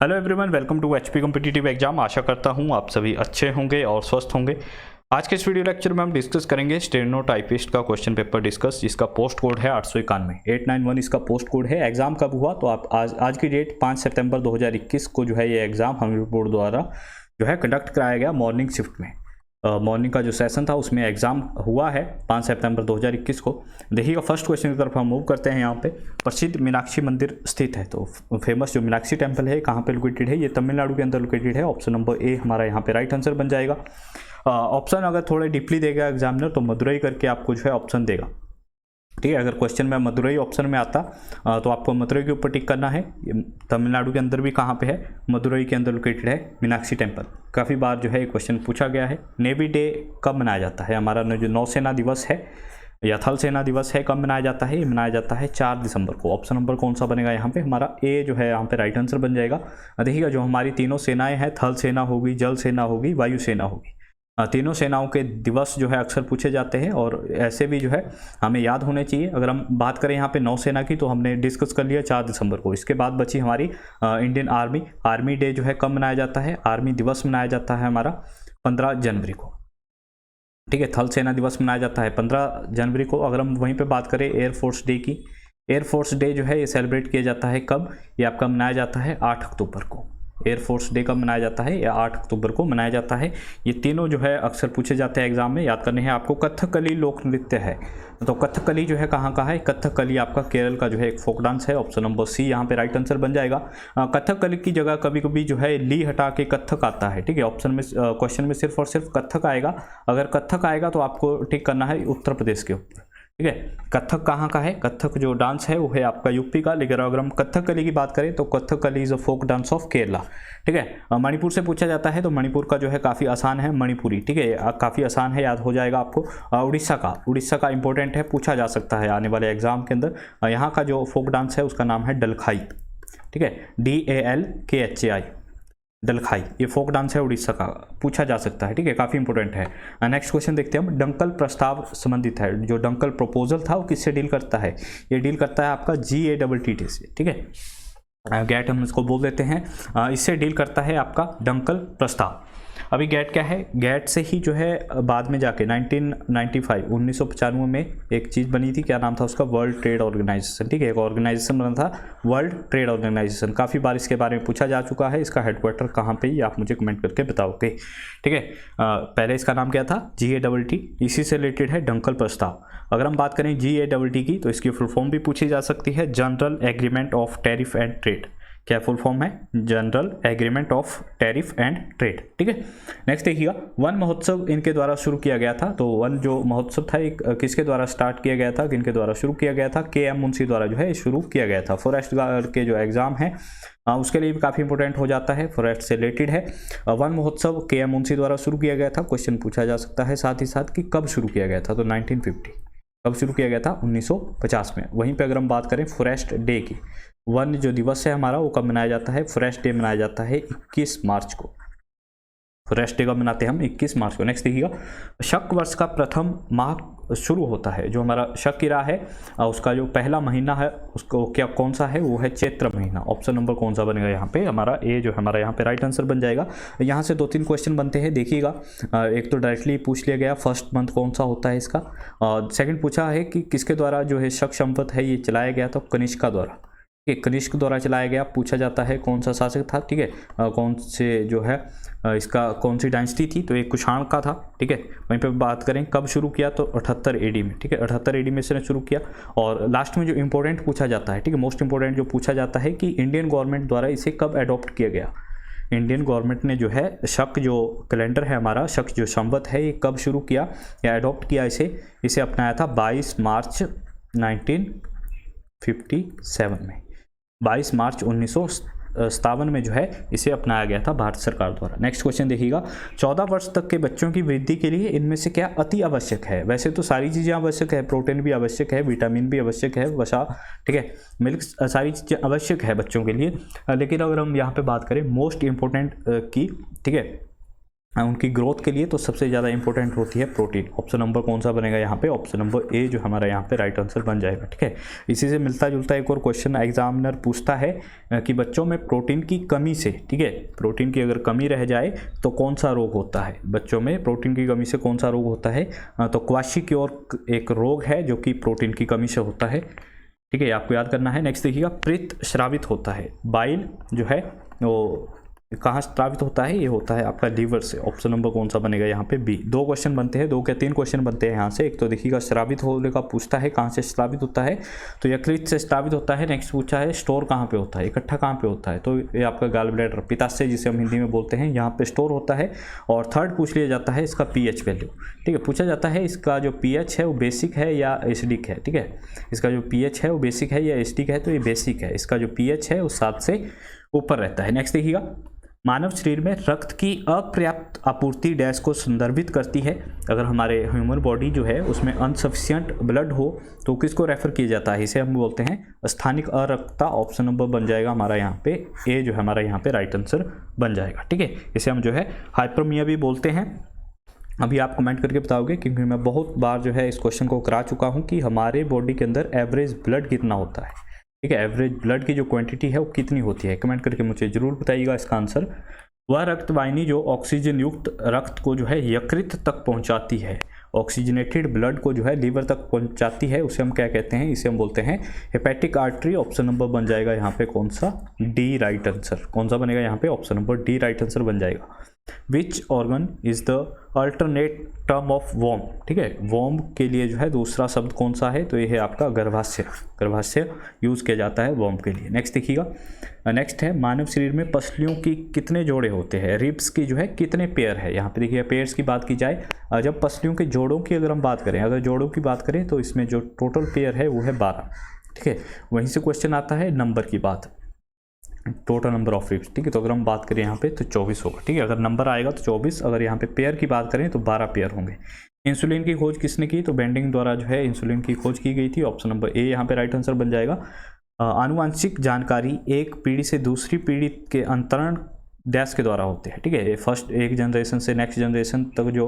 Hello everyone, welcome to HP competitive exam. आशा करता हूँ आप सभी अच्छे होंगे और स्वस्थ होंगे। आज के इस वीडियो लेक्चर में हम डिस्कस करेंगे स्टेनो टाइपिस्ट का क्वेश्चन पेपर डिस्कस, जिसका पोस्ट कोड है 891 891 इसका पोस्ट कोड है। एग्जाम कब हुआ तो आप आज की डेट 5 सितंबर 2021 को जो है ये एग्जाम हमीरपुर बोर्ड द्वारा जो है कंडक्ट कराया गया मॉर्निंग शिफ्ट में। मॉर्निंग का जो सेशन था उसमें एग्जाम हुआ है 5 सितंबर 2021 को। देखिएगा फर्स्ट क्वेश्चन की तरफ हम मूव करते हैं। यहाँ पे प्रसिद्ध मीनाक्षी मंदिर स्थित है, तो फेमस जो मीनाक्षी टेम्पल है कहाँ पे लोकेटेड है, ये तमिलनाडु के अंदर लोकेटेड है। ऑप्शन नंबर ए हमारा यहाँ पे राइट आंसर बन जाएगा। ऑप्शन अगर थोड़े डीपली देगा एग्जामिनर तो मदुरई करके आपको जो है ऑप्शन देगा। ठीक है, अगर क्वेश्चन में मदुरई ऑप्शन में आता तो आपको मदुरई के ऊपर टिक करना है। तमिलनाडु के अंदर भी कहाँ पे है, मदुरई के अंदर लोकेटेड है मीनाक्षी टेम्पल। काफ़ी बार जो है ये क्वेश्चन पूछा गया है। नेवी डे कब मनाया जाता है, हमारा जो नौसेना दिवस है या थल सेना दिवस है कब मनाया जाता है, ये मनाया जाता है 4 दिसंबर को। ऑप्शन नंबर कौन सा बनेगा यहाँ पे, हमारा ए जो है यहाँ पे राइट आंसर बन जाएगा। देखिएगा जो हमारी तीनों सेनाएं हैं, थल सेना होगी, जल सेना होगी, वायु सेना होगी, तीनों सेनाओं के दिवस जो है अक्सर पूछे जाते हैं और ऐसे भी जो है हमें याद होने चाहिए। अगर हम बात करें यहाँ पे नौसेना की तो हमने डिस्कस कर लिया 4 दिसंबर को। इसके बाद बची हमारी इंडियन आर्मी डे जो है कब मनाया जाता है, आर्मी दिवस मनाया जाता है हमारा 15 जनवरी को। ठीक है, थल सेना दिवस मनाया जाता है 15 जनवरी को। अगर हम वहीं पे बात करें एयरफोर्स डे की, एयरफोर्स डे जो है ये सेलिब्रेट किया जाता है कब, ये आपका मनाया जाता है 8 अक्टूबर को। एयरफोर्स डे कब मनाया जाता है, या 8 अक्टूबर को मनाया जाता है। ये तीनों जो है अक्सर पूछे जाते हैं एग्जाम में, याद करने हैं आपको। कथकली लोक नृत्य है, तो कथकली जो है कहाँ का है, कथकली आपका केरल का जो है एक फोक डांस है। ऑप्शन नंबर सी यहाँ पे राइट आंसर बन जाएगा। कथकली की जगह कभी कभी जो है ली हटा के कथक आता है। ठीक है, ऑप्शन में क्वेश्चन में सिर्फ और सिर्फ कथक आएगा। अगर कथक आएगा तो आपको टिक करना है उत्तर प्रदेश के ऊपर। ठीक है, कथक कहाँ का है, कथक जो डांस है वो है आपका यूपी का। लेकिन अगर हम कथकली की बात करें तो Kathakali is a folk dance of Kerala. ठीक है, मणिपुर से पूछा जाता है तो मणिपुर का जो है काफ़ी आसान है, मणिपुरी। ठीक है, काफ़ी आसान है, याद हो जाएगा आपको। उड़ीसा का इंपॉर्टेंट है, पूछा जा सकता है आने वाले एग्जाम के अंदर। यहाँ का जो फोक डांस है उसका नाम है डलखाई। ठीक है, DALKHAI, डलखाई, ये फोक डांस है उड़ीसा का, पूछा जा सकता है। ठीक है, काफ़ी इंपॉर्टेंट है। नेक्स्ट क्वेश्चन देखते हैं हम। डंकल प्रस्ताव संबंधित है, जो डंकल प्रपोजल था वो किससे डील करता है, ये डील करता है आपका GATT से। ठीक है, गैट हम इसको बोल देते हैं, इससे डील करता है आपका डंकल प्रस्ताव। अभी गैट क्या है, गैट से ही जो है बाद में जाके 1995 में एक चीज़ बनी थी, क्या नाम था उसका, वर्ल्ड ट्रेड ऑर्गेनाइजेशन। ठीक है, एक ऑर्गेनाइजेशन बना था वर्ल्ड ट्रेड ऑर्गेनाइजेशन। काफ़ी बार इसके बारे में पूछा जा चुका है। इसका हेडक्वार्टर कहाँ पे, ये आप मुझे कमेंट करके बताओगे। ठीक है, पहले इसका नाम क्या था, GATT, इसी से रिलेटेड है डंकल प्रस्ताव। अगर हम बात करें GATT की तो इसकी फुल फॉर्म भी पूछी जा सकती है, general agreement of tariff and trade. क्या फुल फॉर्म है, general agreement of tariff and trade. ठीक है, नेक्स्ट देखिएगा, वन महोत्सव इनके द्वारा शुरू किया गया था। तो वन जो महोत्सव था एक किसके द्वारा स्टार्ट किया गया था, किनके द्वारा शुरू किया गया था, KM मुंशी द्वारा जो है शुरू किया गया था। फॉरेस्ट गार्ड के जो एग्जाम है उसके लिए भी काफ़ी इंपॉर्टेंट हो जाता है, फॉरेस्ट से रिलेटेड है। वन महोत्सव KM मुंशी द्वारा शुरू किया गया था। क्वेश्चन पूछा जा सकता है साथ ही साथ कि कब शुरू किया गया था, तो 1950। कब शुरू किया गया था, 1950 में। वहीं पे अगर हम बात करें फॉरेस्ट डे की, वन जो दिवस है हमारा वो कब मनाया जाता है, फॉरेस्ट डे मनाया जाता है 21 मार्च को। फॉरेस्ट डे कब मनाते हैं हम, 21 मार्च को। नेक्स्ट देखिएगा, शक वर्ष का प्रथम माह शुरू होता है, जो हमारा शक की राह है उसका जो पहला महीना है उसको क्या कौन सा है, वो है चैत्र महीना। ऑप्शन नंबर कौन सा बनेगा यहाँ पे, हमारा ए जो हमारा यहाँ पे राइट आंसर बन जाएगा। यहाँ से 2-3 क्वेश्चन बनते हैं, देखिएगा। एक तो डायरेक्टली पूछ लिया गया फर्स्ट मंथ कौन सा होता है इसका। सेकंड पूछा है कि किसके द्वारा जो है शक संवत है ये चलाया गया, तो कनिष्का द्वारा। कनिष्क द्वारा चलाया गया। पूछा जाता है कौन सा शासक था। ठीक है, कौन से जो है इसका कौन सी डायनेस्टी थी, तो एक कुषाण का था। ठीक है, वहीं पे बात करें कब शुरू किया, तो 78 AD में। ठीक है, 78 AD में इसने शुरू किया। और लास्ट में जो इंपॉर्टेंट पूछा जाता है, ठीक है, मोस्ट इंपॉर्टेंट जो पूछा जाता है कि इंडियन गवर्नमेंट द्वारा इसे कब अडॉप्ट किया गया। इंडियन गवर्नमेंट ने जो है शक जो कैलेंडर है हमारा, शक जो संवत है, ये कब शुरू किया या अडॉप्ट किया, इसे अपनाया था 22 मार्च 1957 में। 22 मार्च 1957 में जो है इसे अपनाया गया था भारत सरकार द्वारा। नेक्स्ट क्वेश्चन देखिएगा, 14 वर्ष तक के बच्चों की वृद्धि के लिए इनमें से क्या अति आवश्यक है। वैसे तो सारी चीज़ें आवश्यक है, प्रोटीन भी आवश्यक है, विटामिन भी आवश्यक है, वसा, ठीक है, मिल्क, सारी चीज़ें आवश्यक है बच्चों के लिए। लेकिन अगर हम यहाँ पे बात करें मोस्ट इम्पोर्टेंट की, ठीक है, उनकी ग्रोथ के लिए तो सबसे ज़्यादा इंपॉर्टेंट होती है प्रोटीन। ऑप्शन नंबर कौन सा बनेगा यहाँ पे? ऑप्शन नंबर ए जो हमारा यहाँ पे राइट आंसर बन जाएगा। ठीक है, इसी से मिलता जुलता एक और क्वेश्चन एग्जामिनर पूछता है कि बच्चों में प्रोटीन की कमी से, ठीक है, प्रोटीन की अगर कमी रह जाए तो कौन सा रोग होता है? बच्चों में प्रोटीन की कमी से कौन सा रोग होता है? तो क्वाशियोर एक रोग है जो कि प्रोटीन की कमी से होता है। ठीक है, आपको याद करना है। नेक्स्ट देखिएगा, प्रेत श्रावित होता है। बाइल जो है वो कहाँ स्रावित होता है? ये होता है आपका लीवर से। ऑप्शन नंबर कौन सा बनेगा यहाँ पे? बी। 2 क्वेश्चन बनते हैं, 2 के 3 क्वेश्चन बनते हैं यहाँ से। एक तो देखिएगा श्रावित होने का पूछता है कहाँ से श्रावित होता है, तो यकृत से श्रावित होता है। नेक्स्ट पूछा है स्टोर कहाँ पे होता है, इकट्ठा कहाँ पे होता है, तो ये आपका गॉल ब्लैडर, पित्ताशय जिसे हम हिंदी में बोलते हैं, यहाँ पे स्टोर होता है। और थर्ड पूछ लिया जाता है इसका पीएच वैल्यू। ठीक है, पूछा जाता है इसका जो पीएच है वो बेसिक है या एसिडिक है। ठीक है, इसका जो पीएच है वो बेसिक है या एसिडिक है, तो ये बेसिक है। इसका जो पीएच है वो 7 से ऊपर रहता है। नेक्स्ट देखिएगा, मानव शरीर में रक्त की अपर्याप्त आपूर्ति डैश को संदर्भित करती है। अगर हमारे ह्यूमन बॉडी जो है उसमें अनसफिशिएंट ब्लड हो तो किसको रेफर किया जाता है? इसे हम बोलते हैं स्थानिक अरक्तता। ऑप्शन नंबर बन जाएगा हमारा यहाँ पे ए जो है हमारा यहाँ पे राइट आंसर बन जाएगा। ठीक है, इसे हम जो है हाइपरमिया भी बोलते हैं। अभी आप कमेंट करके बताओगे, क्योंकि मैं बहुत बार जो है इस क्वेश्चन को करा चुका हूँ कि हमारे बॉडी के अंदर एवरेज ब्लड कितना होता है। ठीक है, एवरेज ब्लड की जो क्वांटिटी है वो कितनी होती है? कमेंट करके मुझे जरूर बताइएगा इसका आंसर। वह रक्तवाहिनी जो ऑक्सीजन युक्त रक्त को जो है यकृत तक पहुंचाती है, ऑक्सीजनेटेड ब्लड को जो है लीवर तक पहुंचाती है, उसे हम क्या कहते हैं? इसे हम बोलते हैं हेपेटिक आर्टरी। ऑप्शन नंबर बन जाएगा यहाँ पे कौन सा? D right answer. कौन सा बनेगा यहाँ पे? Option number D right answer बन जाएगा। Which organ is the alternate term of womb? ठीक है, वॉम के लिए जो है दूसरा शब्द कौन सा है? तो ये है आपका गर्भाशय। गर्भाशय यूज किया जाता है वॉम के लिए। नेक्स्ट देखिएगा, नेक्स्ट है मानव शरीर में पसलियों की कितने जोड़े होते हैं? रिब्स की जो है कितने पेयर है? यहाँ पे देखिए पेयर्स की बात की जाए, जब पसलियों के जोड़ों की अगर हम बात करें, अगर जोड़ों की बात करें तो इसमें जो टोटल पेयर है वो है 12। ठीक है, वहीं से क्वेश्चन आता है नंबर की बात, टोटल नंबर ऑफ रिब्स। ठीक है, तो अगर हम बात करें यहाँ पे तो 24 होगा। ठीक है, अगर नंबर आएगा तो 24, अगर यहाँ पे पेयर की बात करें तो 12 पेयर होंगे। इंसुलिन की खोज किसने की? तो बेंडिंग द्वारा जो है इंसुलिन की खोज की गई थी। ऑप्शन नंबर ए यहाँ पे राइट आंसर बन जाएगा। आनुवांशिक जानकारी एक पीढ़ी से दूसरी पीढ़ी के अंतरण डैश के द्वारा होते हैं। ठीक है, फर्स्ट एक जनरेशन से नेक्स्ट जनरेशन तक जो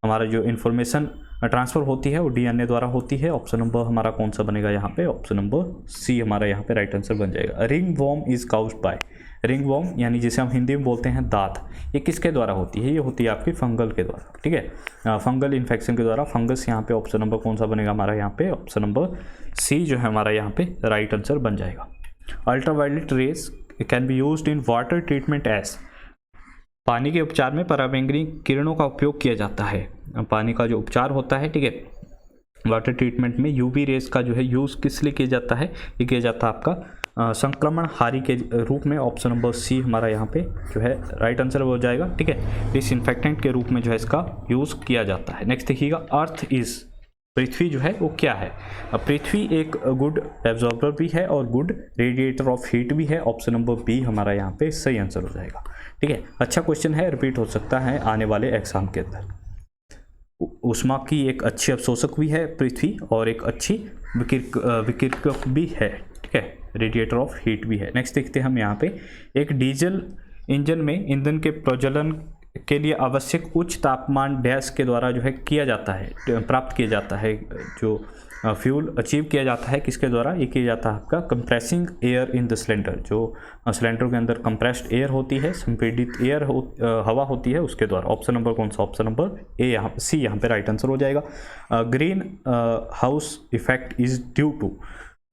हमारा जो इन्फॉर्मेशन ट्रांसफर होती है वो डीएनए द्वारा होती है। ऑप्शन नंबर हमारा कौन सा बनेगा यहाँ पे? ऑप्शन नंबर सी हमारा यहाँ पे राइट आंसर बन जाएगा। Ringworm is caused by, ringworm यानी जिसे हम हिंदी में बोलते हैं दांत, ये किसके द्वारा होती है? ये होती है आपकी फंगल के द्वारा। ठीक है, फंगल इन्फेक्शन के द्वारा, फंगस यहाँ पे ऑप्शन नंबर कौन सा बनेगा हमारा यहाँ पे? ऑप्शन नंबर सी जो है हमारा यहाँ पे राइट आंसर बन जाएगा। Ultraviolet rays can be used in water treatment as, पानी के उपचार में पराबैंगनी किरणों का उपयोग किया जाता है। पानी का जो उपचार होता है, ठीक है, वाटर ट्रीटमेंट में यूवी रेज का जो है यूज़ किस लिए किया जाता है? ये किया जाता है आपका संक्रमण हारी के रूप में। ऑप्शन नंबर सी हमारा यहाँ पे जो है राइट आंसर हो जाएगा। ठीक है, डिसइंफेक्टेंट के रूप में जो है इसका यूज़ किया जाता है। नेक्स्ट देखिएगा, अर्थ इज, पृथ्वी जो है वो क्या है? अब पृथ्वी एक गुड एब्जॉर्बर भी है और गुड रेडिएटर ऑफ हीट भी है। ऑप्शन नंबर बी हमारा यहाँ पे सही आंसर हो जाएगा। ठीक है, अच्छा क्वेश्चन है, रिपीट हो सकता है आने वाले एग्जाम के अंदर। ऊष्मा की एक अच्छी अवशोषक भी है पृथ्वी और एक अच्छी विकिरक भी है। ठीक है, रेडिएटर ऑफ हीट भी है। नेक्स्ट देखते हैं हम यहाँ पे, एक डीजल इंजन में ईंधन के प्रज्वलन के लिए आवश्यक उच्च तापमान डैश के द्वारा जो है किया जाता है, प्राप्त किया जाता है। जो फ्यूल अचीव किया जाता है किसके द्वारा? ये किया जाता है आपका compressing air in the cylinder. जो सिलेंडर के अंदर कंप्रेस्ड एयर होती है, संपीड़ित एयर हवा होती है, उसके द्वारा। ऑप्शन नंबर कौन सा? ऑप्शन नंबर ए यहाँ सी यहाँ पे राइट आंसर हो जाएगा। Greenhouse effect is due to,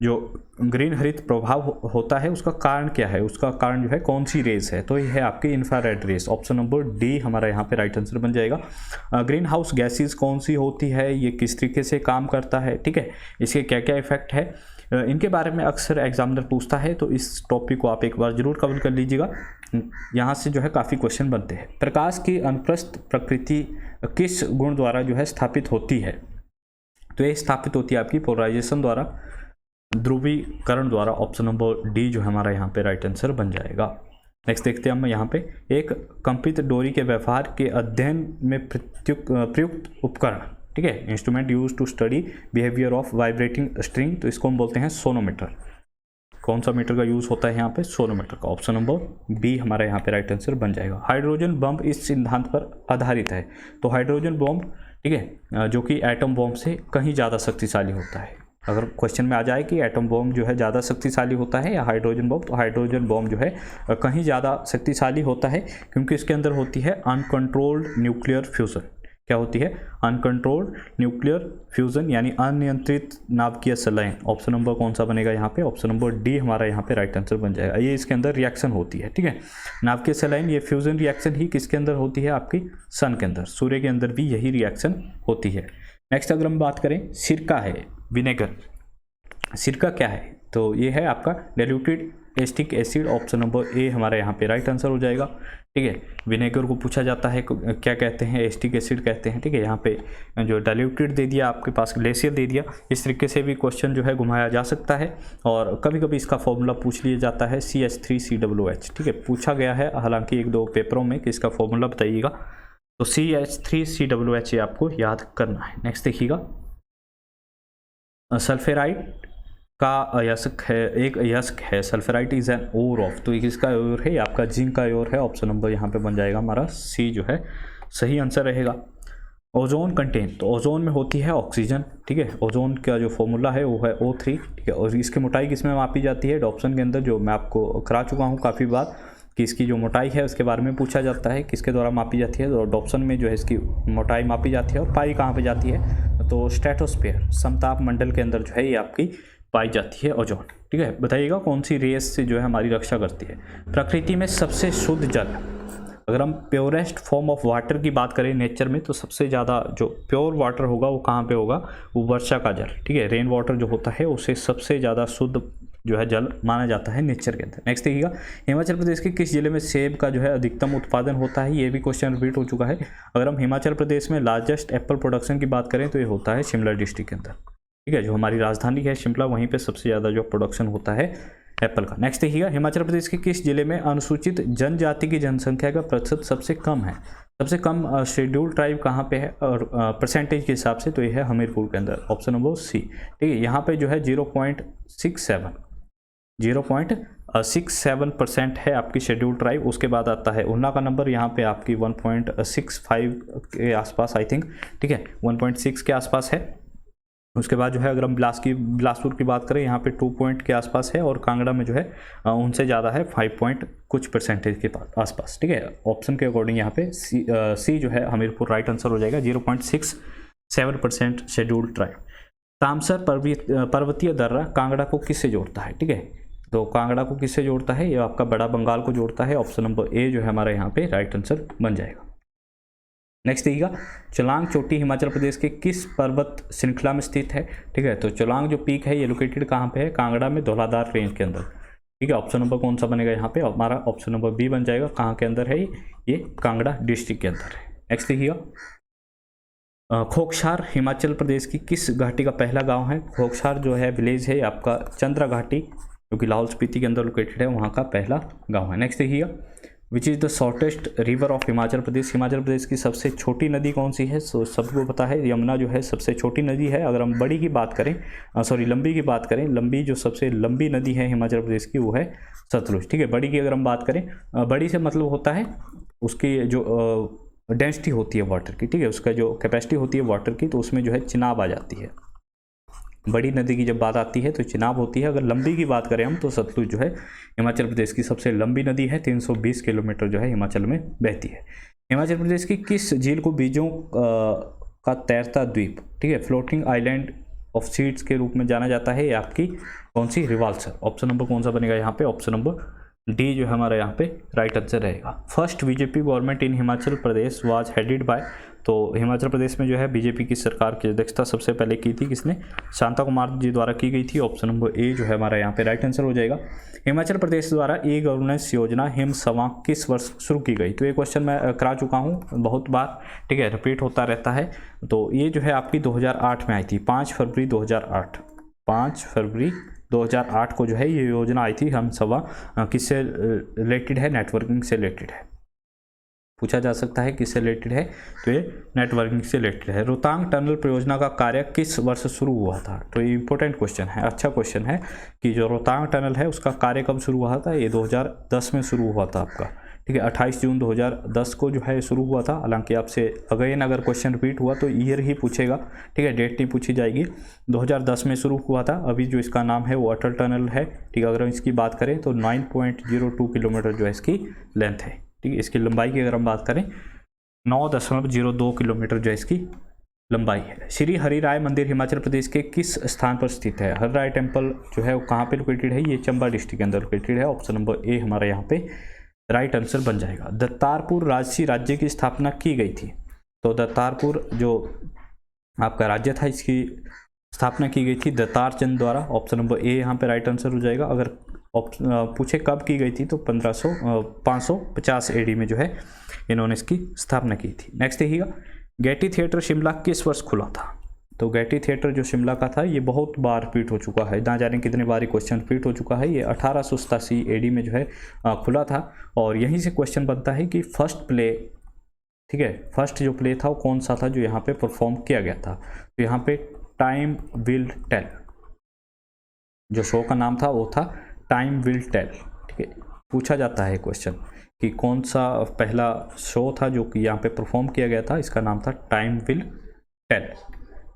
जो ग्रीन हरित प्रभाव होता है उसका कारण क्या है? उसका कारण जो है कौन सी रेस है? तो ये है आपकी infrared rays. Option number D हमारा यहाँ पे राइट आंसर बन जाएगा। ग्रीन हाउस गैसेज कौन सी होती है? ये किस तरीके से काम करता है? ठीक है, इसके क्या क्या इफेक्ट है, इनके बारे में अक्सर एग्जामिनर पूछता है, तो इस टॉपिक को आप एक बार जरूर कवर कर लीजिएगा। यहाँ से जो है काफ़ी क्वेश्चन बनते हैं। प्रकाश की अनुप्रस्थ प्रकृति किस गुण द्वारा जो है स्थापित होती है? तो ये स्थापित होती है आपकी पोलराइजेशन द्वारा, ध्रुवीकरण द्वारा। ऑप्शन नंबर डी जो हमारा यहाँ पे राइट आंसर बन जाएगा। नेक्स्ट देखते हैं हम यहाँ पे, एक कंपित डोरी के व्यवहार के अध्ययन में प्रयुक्त उपकरण। ठीक है, instrument use to study behaviour of vibrating string, तो इसको हम बोलते हैं सोनोमीटर। कौन सा मीटर का यूज़ होता है यहाँ पे? सोनोमीटर का। ऑप्शन नंबर बी हमारा यहाँ पे राइट आंसर बन जाएगा। हाइड्रोजन बम इस सिद्धांत पर आधारित है। तो हाइड्रोजन बम, ठीक है, जो कि एटम बम से कहीं ज़्यादा शक्तिशाली होता है। अगर क्वेश्चन में आ जाए कि एटम बम जो है ज़्यादा शक्तिशाली होता है या हाइड्रोजन बम, तो हाइड्रोजन बम जो है कहीं ज़्यादा शक्तिशाली होता है, क्योंकि इसके अंदर होती है अनकंट्रोल्ड न्यूक्लियर फ्यूज़न। क्या होती है? अनकंट्रोल्ड न्यूक्लियर फ्यूज़न, यानी अनियंत्रित नाभिकीय संलयन। ऑप्शन नंबर कौन सा बनेगा यहाँ पे? ऑप्शन नंबर डी हमारा यहाँ पे राइट आंसर बन जाएगा। ये इसके अंदर रिएक्शन होती है, ठीक है। नाभिकीय संलयन, ये फ्यूज़न रिएक्शन ही किसके अंदर होती है? आपकी सन के अंदर, सूर्य के अंदर भी यही रिएक्शन होती है। नेक्स्ट अगर हम बात करें, सिरका है, विनेगर। सिरका क्या है? तो ये है आपका diluted acetic acid. Option number ए हमारा यहाँ पे राइट आंसर हो जाएगा, ठीक है। विनेगर को पूछा जाता है क्या कहते हैं? एसिटिक एसिड कहते हैं, ठीक है। यहाँ पे जो डाइल्यूटेड दे दिया, आपके पास ग्लेशियर दे दिया, इस तरीके से भी क्वेश्चन जो है घुमाया जा सकता है। और कभी कभी इसका फॉर्मूला पूछ लिया जाता है CH3COOH, ठीक है, पूछा गया है हालांकि 1-2 पेपरों में कि इसका फॉर्मूला बताइएगा। तो CH3COOH ये आपको याद करना है। नेक्स्ट देखिएगा, सल्फेराइट का अयस्क है, एक अयस्क है। सल्फेराइट इज एन ओर ऑफ, तो किसका ओर है? आपका जिंक का ओर है। ऑप्शन नंबर यहाँ पे बन जाएगा हमारा सी जो है सही आंसर रहेगा। ओजोन कंटेन, तो ओजोन में होती है ऑक्सीजन, ठीक है। ओजोन का जो फॉर्मूला है वो है O3, ठीक है। और इसकी मोटाई किस में मापी जाती है? डॉप्सन के अंदर, जो मैं आपको करा चुका हूँ काफ़ी बार कि इसकी जो मोटाई है उसके बारे में पूछा जाता है, किसके द्वारा मापी जाती है? तो डॉप्सन में जो है इसकी मोटाई मापी जाती है। और पाई कहाँ पे जाती है? तो स्ट्रेटोस्फीयर, समताप मंडल के अंदर जो है ये आपकी पाई जाती है ओजोन, ठीक है। बताइएगा कौन सी रेस से जो है हमारी रक्षा करती है? प्रकृति में सबसे शुद्ध जल, अगर हम प्योरेस्ट फॉर्म ऑफ वाटर की बात करें नेचर में, तो सबसे ज़्यादा जो प्योर वाटर होगा वो कहाँ पे होगा? वो वर्षा का जल, ठीक है। रेन वाटर जो होता है उसे सबसे ज़्यादा शुद्ध जो है जल माना जाता है नेचर के अंदर। नेक्स्ट देखिएगा, हिमाचल प्रदेश के किस जिले में सेब का जो है अधिकतम उत्पादन होता है? ये भी क्वेश्चन रिपीट हो चुका है। अगर हम हिमाचल प्रदेश में लार्जेस्ट एप्पल प्रोडक्शन की बात करें तो ये होता है शिमला डिस्ट्रिक्ट के अंदर, ठीक है। जो हमारी राजधानी है शिमला, वहीं पे सबसे ज़्यादा जो प्रोडक्शन होता है एप्पल का। नेक्स्ट देखिएगा, हिमाचल प्रदेश के किस जिले में अनुसूचित जनजाति की जनसंख्या का प्रतिशत सबसे कम है? सबसे कम शेड्यूल ट्राइब कहाँ पे है और परसेंटेज के हिसाब से? तो ये है हमीरपुर के अंदर। ऑप्शन नंबर सी, ठीक है। यहाँ पे जो है 0.67% है आपकी शेड्यूल ट्राइब। उसके बाद आता है उन्ना का नंबर, यहाँ पे आपकी 1.65 के आसपास आई थिंक, ठीक है, 1.6 के आसपास है। उसके बाद जो है अगर हम बिलासपुर की बात करें, यहाँ पे 2 पॉइंट के आसपास है। और कांगड़ा में जो है उनसे ज़्यादा है, 5 पॉइंट कुछ परसेंटेज के आसपास, ठीक है। ऑप्शन के अकॉर्डिंग यहाँ पे सी जो है हमीरपुर राइट आंसर हो जाएगा। 0.67% शेड्यूल ट्राइब। तामसर पर्वतीय दर्रा कांगड़ा को किससे जोड़ता है? ठीक है, तो कांगड़ा को किससे जोड़ता है? ये आपका बड़ा बंगाल को जोड़ता है। ऑप्शन नंबर ए जो है हमारा यहाँ पे राइट आंसर बन जाएगा। नेक्स्ट देखिएगा, चोलांग चोटी हिमाचल प्रदेश के किस पर्वत श्रृंखला में स्थित है? ठीक है, तो चोलांग जो पीक है ये लोकेटेड कहाँ पे है? कांगड़ा में धौलाधार रेंज के अंदर। ठीक है, ऑप्शन नंबर कौन सा बनेगा यहाँ पे? हमारा ऑप्शन नंबर बी बन जाएगा। कहाँ के अंदर है ये कांगड़ा डिस्ट्रिक्ट के अंदर है। नेक्स्ट देखिएगा, खोकसार हिमाचल प्रदेश की किस घाटी का पहला गांव है? खोकसार जो है विलेज है आपका चंद्रा घाटी, जो कि लाहौल स्पीति के अंदर लोकेटेड है, वहाँ का पहला गांव है। नेक्स्ट देखिएगा, which is the shortest river of Himachal Pradesh? Himachal Pradesh की सबसे छोटी नदी कौन सी है? सो सबको पता है यमुना जो है सबसे छोटी नदी है। अगर हम बड़ी की बात करें, लंबी की बात करें, लंबी जो सबसे लंबी नदी है हिमाचल प्रदेश की वो है सतलुज। ठीक है, बड़ी की अगर हम बात करें, बड़ी से मतलब होता है उसकी जो डेंसिटी होती है वाटर की, ठीक है, उसका जो कैपेसिटी होती है वाटर की, तो उसमें जो है चिनाब आ जाती है। बड़ी नदी की जब बात आती है तो चिनाब होती है। अगर लंबी की बात करें हम, तो सतलुज जो है हिमाचल प्रदेश की सबसे लंबी नदी है, 320 किलोमीटर जो है हिमाचल में बहती है। हिमाचल प्रदेश की किस झील को बीजों का तैरता द्वीप, ठीक है, फ्लोटिंग आइलैंड ऑफ सीड्स के रूप में जाना जाता है? ये आपकी कौन सी? रिवाल्सर। ऑप्शन नंबर कौन सा बनेगा यहाँ पे? ऑप्शन नंबर डी जो है हमारा यहाँ पे राइट आंसर रहेगा। First BJP government in Himachal Pradesh was headed by, तो हिमाचल प्रदेश में जो है बीजेपी की सरकार की अध्यक्षता सबसे पहले की थी किसने? शांता कुमार जी द्वारा की गई थी। ऑप्शन नंबर ए जो है हमारा यहाँ पे राइट आंसर हो जाएगा। हिमाचल प्रदेश द्वारा ई गवर्नेंस योजना हिम सवा किस वर्ष शुरू की गई? तो ये क्वेश्चन मैं करा चुका हूँ बहुत बार, ठीक है, रिपीट होता रहता है। तो ये जो है आपकी 2008 में आई थी, 5 फरवरी 2008 को जो है ये योजना आई थी। हम सवा किससे रिलेटेड है? नेटवर्किंग से रिलेटेड है। पूछा जा सकता है किससे रिलेटेड है, तो ये नेटवर्किंग से रिलेटेड है। रोहतांग टनल परियोजना का कार्य किस वर्ष शुरू हुआ था, तो ये इंपॉर्टेंट क्वेश्चन है, अच्छा क्वेश्चन है कि जो रोहतांग टनल है उसका कार्य कब शुरू हुआ था, ये 2010 में शुरू हुआ था आपका, ठीक है, 28 जून 2010 को जो है शुरू हुआ था। हालांकि आपसे अगर क्वेश्चन रिपीट हुआ तो ईयर ही पूछेगा, ठीक है, डेट नहीं पूछी जाएगी। 2010 में शुरू हुआ था। अभी जो इसका नाम है वो अटल टनल है, ठीक है। अगर हम इसकी बात करें तो 9.02 किलोमीटर जो है इसकी लेंथ है, ठीक है। इसकी लंबाई की अगर हम बात करें 9.02 किलोमीटर जो है इसकी लंबाई है। श्री हरिराय मंदिर हिमाचल प्रदेश के किस स्थान पर स्थित है? हरिराय टेम्पल जो है वो कहाँ पे लोकेटेड है? ये चंबा डिस्ट्रिक्ट के अंदर लोकेटेड है। ऑप्शन नंबर ए हमारा यहाँ पे राइट आंसर बन जाएगा। दत्तारपुर राजसी राज्य की स्थापना की गई थी, तो दत्तारपुर जो आपका राज्य था इसकी स्थापना की गई थी दत्तार चंद द्वारा। ऑप्शन नंबर ए यहाँ पे राइट आंसर हो जाएगा। अगर पूछे कब की गई थी तो 550 एडी में जो है इन्होंने इसकी स्थापना की थी। नेक्स्ट देखिएगा, गेटी थिएटर शिमला किस वर्ष खुला था? तो गेटी थिएटर जो शिमला का था ये बहुत बार रिपीट हो चुका है, ना जाने कितने बार क्वेश्चन रिपीट हो चुका है। ये 1887 एडी में जो है खुला था। और यहीं से क्वेश्चन बनता है कि फर्स्ट प्ले, ठीक है, फर्स्ट जो प्ले था वो कौन सा था जो यहाँ पे परफॉर्म किया गया था? तो यहाँ पे टाइम विल टेल, जो शो का नाम था वो था टाइम विल टेल, ठीक है। पूछा जाता है क्वेश्चन कि कौन सा पहला शो था जो कि यहाँ पे परफॉर्म किया गया था, इसका नाम था टाइम विल टेल।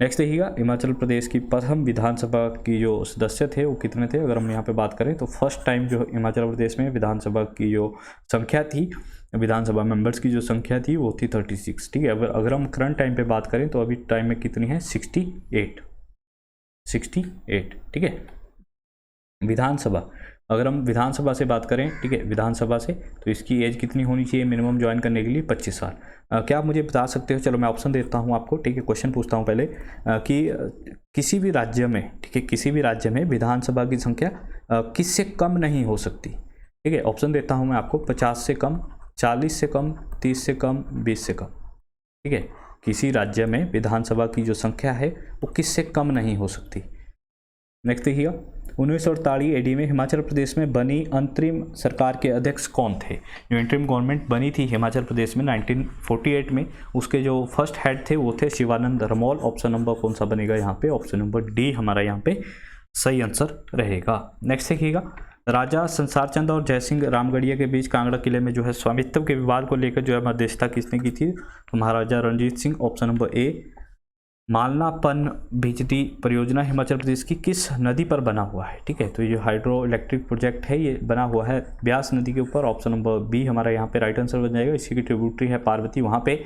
नेक्स्ट देखिएगा, हिमाचल प्रदेश की प्रथम विधानसभा की जो सदस्य थे वो कितने थे? अगर हम यहाँ पे बात करें तो फर्स्ट टाइम जो हिमाचल प्रदेश में विधानसभा की जो संख्या थी, विधानसभा मेंबर्स की जो संख्या थी वो थी 36, ठीक है। अगर हम करंट टाइम पे बात करें तो अभी टाइम में कितनी है? 68, ठीक है। विधानसभा, अगर हम विधानसभा से बात करें, ठीक है, विधानसभा से, तो इसकी एज कितनी होनी चाहिए मिनिमम ज्वाइन करने के लिए? 25 साल। क्या आप मुझे बता सकते हो? चलो मैं ऑप्शन देता हूँ आपको, ठीक है। क्वेश्चन पूछता हूँ पहले कि किसी भी राज्य में, ठीक है, किसी भी राज्य में विधानसभा की संख्या किससे कम नहीं हो सकती, ठीक है। ऑप्शन देता हूँ मैं आपको, 50 से कम, 40 से कम, 30 से कम, 20 से कम, ठीक है। किसी राज्य में विधानसभा की जो संख्या है वो किससे कम नहीं हो सकती। नेक्स्ट देखिएगा, 1948 एडी में हिमाचल प्रदेश में बनी अंतरिम सरकार के अध्यक्ष कौन थे? जो इंटरिम गवर्नमेंट बनी थी हिमाचल प्रदेश में 1948 में, उसके जो फर्स्ट हेड थे वो थे शिवानंद रमोल। ऑप्शन नंबर कौन सा बनेगा यहाँ पे? ऑप्शन नंबर डी हमारा यहाँ पे सही आंसर रहेगा। नेक्स्ट देखिएगा, राजा संसार चंद और जयसिंह रामगढ़िया के बीच कांगड़ा किले में जो है स्वामित्व के विवाद को लेकर जो है मध्यस्थता किसने की थी? तो Maharaja Ranjit Singh. Option number A. Malana पन बिजली परियोजना हिमाचल प्रदेश की किस नदी पर बना हुआ है? ठीक है, तो ये हाइड्रो इलेक्ट्रिक प्रोजेक्ट है, ये बना हुआ है ब्यास नदी के ऊपर। ऑप्शन नंबर बी हमारा यहाँ पे राइट आंसर बन जाएगा। इसी की ट्रिब्यूटरी है पार्वती, वहाँ पे।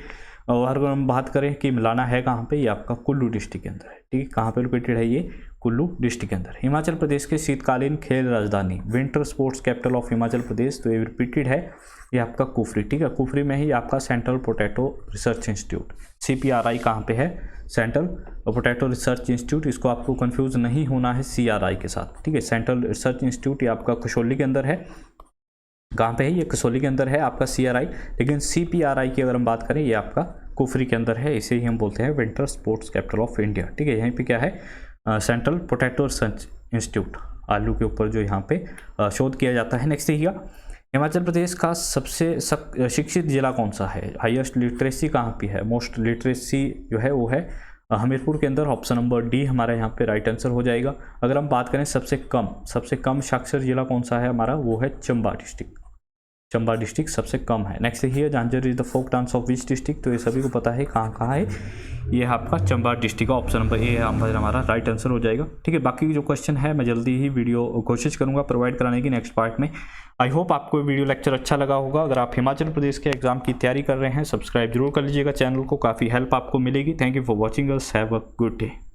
और अगर हम बात करें कि मिलाना है कहाँ पे, ये आपका कुल्लू डिस्ट्रिक्ट के अंदर है। ठीक है, कहाँ पे लोकेटेड है? ये कुल्लू डिस्ट्रिक्ट के अंदर। हिमाचल प्रदेश के शीतकालीन खेल राजधानी, winter sports capital of Himachal Pradesh, तो ये रिपीटेड है, ये आपका कुफरी। ठीक है, कुफरी में ही आपका central potato research institute CPRI कहाँ पे है? Central potato research institute. इसको आपको कंफ्यूज नहीं होना है CRI के साथ। ठीक है, सेंट्रल रिसर्च इंस्टीट्यूट ये आपका कसौली के अंदर है। कहाँ पे है? ये कसौली के अंदर है आपका CRI, लेकिन CPRI की अगर हम बात करें ये आपका कुफरी के अंदर है। इसे ही हम बोलते हैं winter sports capital of India. ठीक है, यहीं पे क्या है? सेंट्रल पोटैटो रिसर्च इंस्टीट्यूट, आलू के ऊपर जो यहाँ पे शोध किया जाता है। नेक्स्ट देखिएगा, हिमाचल प्रदेश का सबसे शिक्षित जिला कौन सा है? हाईएस्ट लिटरेसी कहाँ पे है? मोस्ट लिटरेसी जो है वो है हमीरपुर के अंदर। ऑप्शन नंबर डी हमारा यहाँ पे राइट आंसर हो जाएगा। अगर हम बात करें सबसे कम साक्षर जिला कौन सा है हमारा, वो है चंबा डिस्ट्रिक्ट। चंबा डिस्ट्रिक्ट सबसे कम है। नेक्स्ट देखिए, Jhanjhar is the folk dance of which district, तो ये सभी को पता है कहाँ है, ये आपका चंबा डिस्ट्रिक्ट का। ऑप्शन नंबर ए हमारा राइट आंसर हो जाएगा। ठीक है, बाकी जो क्वेश्चन है मैं जल्दी ही वीडियो कोशिश करूंगा प्रोवाइड कराने की नेक्स्ट पार्ट में। आई होप आपको वीडियो लेक्चर अच्छा लगा होगा। अगर आप हिमाचल प्रदेश के एग्जाम की तैयारी कर रहे हैं, सब्सक्राइब जरूर कर लीजिएगा चैनल को, काफ़ी हेल्प आपको मिलेगी। Thank you for watching us, have a good day.